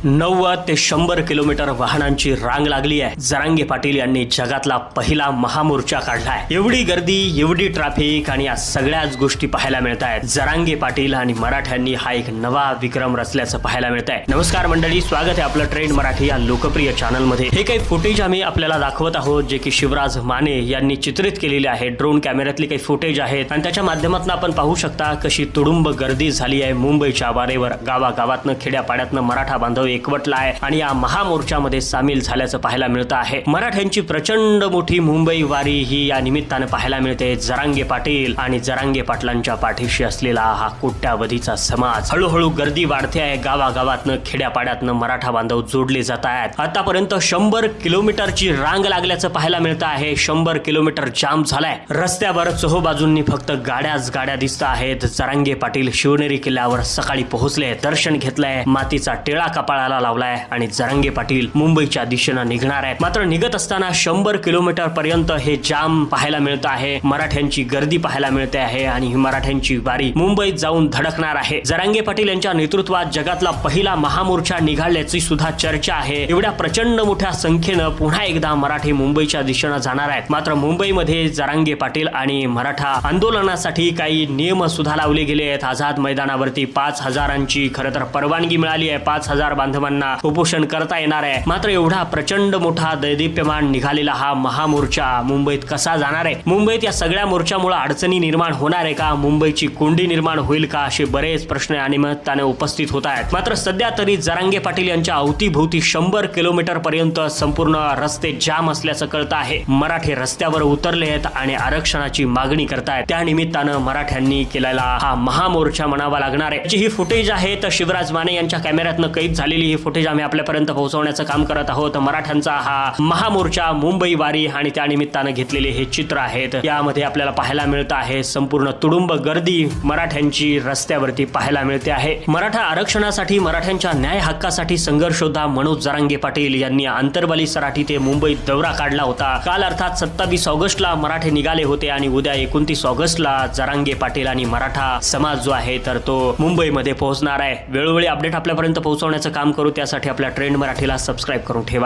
90 ते 100 किलोमीटर वाहनांची रांग लागली आहे। जरांगे पाटील यांनी जगातला पहिला महामोर्चा काढलाय। एवढी गर्दी, एवढी ट्रॅफिक आणि या सगळ्याच गोष्टी पाहायला मिळत आहेत। जरांगे पाटील आणि मराठ्यांनी हा एक नवा विक्रम रचल्याचं पाहायला मिळत आहे। नमस्कार मंडळी, स्वागत आहे आपलं ट्रेंड मराठी या लोकप्रिय चॅनल मध्ये। हे काही फुटेज आम्ही आपल्याला दाखवत आहोत जे की शिवराज माने यांनी चित्रित केलेले आहे। ड्रोन कॅमेऱ्यातली काही फुटेज आहेत आणि त्याच्या माध्यमातून आपण पाहू शकता कशी तुडुंब गर्दी झाली आहे मुंबईच्या वारेवर। गावागावातनं खेड्यापाड्यातनं मराठा बांधव एकवटला आहे आणि या महामोर्चामध्ये सामील झाल्याचं पाहायला मिळतं आहे। मराठ्यांची प्रचंड मोठी मुंबई वारी ही या निमित्तानं पाहायला मिळते। जरांगे पाटील आणि जरांगे पाटलांच्या पाठीशी असलेला हा कोट्यावधीचा समाज। हळूहळू गर्दी वाढते आहे। गावागावातनं खेड्यापाड्यातनं मराठा बांधव जोडले जात आहेत। आतापर्यंत 100 किलोमीटरची रांग लागल्याचं पाहायला मिळतं आहे। 100 किलोमीटर जाम झालाय। रस्त्यावर चोहोबाजूंनी फक्त गाड्या दिसत आहेत। जरांगे पाटील शिवनेरी किल्ल्यावर सकाळी पोहोचले, दर्शन घेतलंय, मातीचा टिळा कपाळाला लावलाय आणि जरांगे पाटील मुंबईच्या दिशेने निघणार आहेत। मात्र निघत असताना 100 किलोमीटर पर्यंत हे जाम पाहायला मिळत आहे। मराठ्यांची गर्दी पाहायला मिळते आहे आणि ही मराठ्यांची वारी मुंबईत जाऊन धडकणार आहे। जरांगे पाटील यांच्या नेतृत्वात जगातला पहिला महामोर्चा निघाल्याची सुद्धा चर्चा आहे। एवढ्या प्रचंड मोठ्या संख्येनं पुन्हा एकदा मराठी मुंबईच्या दिशेने जाणार आहेत। मात्र मुंबईमध्ये जरांगे पाटील आणि मराठा आंदोलनासाठी काही नियम सुद्धा लावले गेले आहेत। आझाद मैदानावरती 5000ची खरं तर परवानगी मिळाली आहे। 5000 बांधवांना उपोषण करता येणार आहे। मात्र एवढा प्रचंड मोठा दैदिप्यमान निघालेला हा महामोर्चा मुंबईत कसा जाणार आहे? मुंबईत या सगळ्या मोर्चामुळे अडचणी निर्माण होणार आहे का? मुंबईची कोंडी निर्माण होईल का? असे बरेच प्रश्न आणि त्याने उपस्थित होत आहेत। मात्र सध्या तरी जरांगे पाटील यांच्या अवतीभोवती 100 किलोमीटर पर्यंत संपूर्ण रस्ते जाम असल्याचं कळतं आहे। मराठी रस्त्यावर उतरले आहेत आणि आरक्षणाची मागणी करतायत। त्या निमित्तानं मराठ्यांनी केलेला हा महामोर्चा म्हणावा लागणार आहे। ही फुटेज आहे तर शिवराज माने यांच्या कॅमेऱ्यातनं कैद झालेली ही फुटेज आम्ही आपल्यापर्यंत पोहोचवण्याचं काम करत आहोत। मराठ्यांचा हा महामोर्चा, मुंबई वारी आणि त्या निमित्तानं घेतलेले हे चित्र आहेत। यामध्ये आपल्याला पाहायला मिळत आहे संपूर्ण तुडुंब गर्दी मराठ्यांची रस्त्यावरती पाहायला मिळते आहे। मराठा आरक्षणासाठी, मराठ्यांच्या न्याय हक्कासाठी संघर्ष योद्धा मनोज जरांगे पाटील यांनी आंतरबली सराठी ते मुंबईत दौरा काढला होता। काल अर्थात 27 ऑगस्टला मराठे निघाले होते आणि उद्या 29 ऑगस्टला जरांगे पाटील आणि मराठा समाज जो आहे तर तो मुंबईमध्ये पोहोचणार आहे। वेळोवेळी अपडेट आपल्यापर्यंत पोहोचवण्याचं काम करू, त्यासाठी आपल्या ट्रेंड मराठीला सबस्क्राईब करून ठेवा।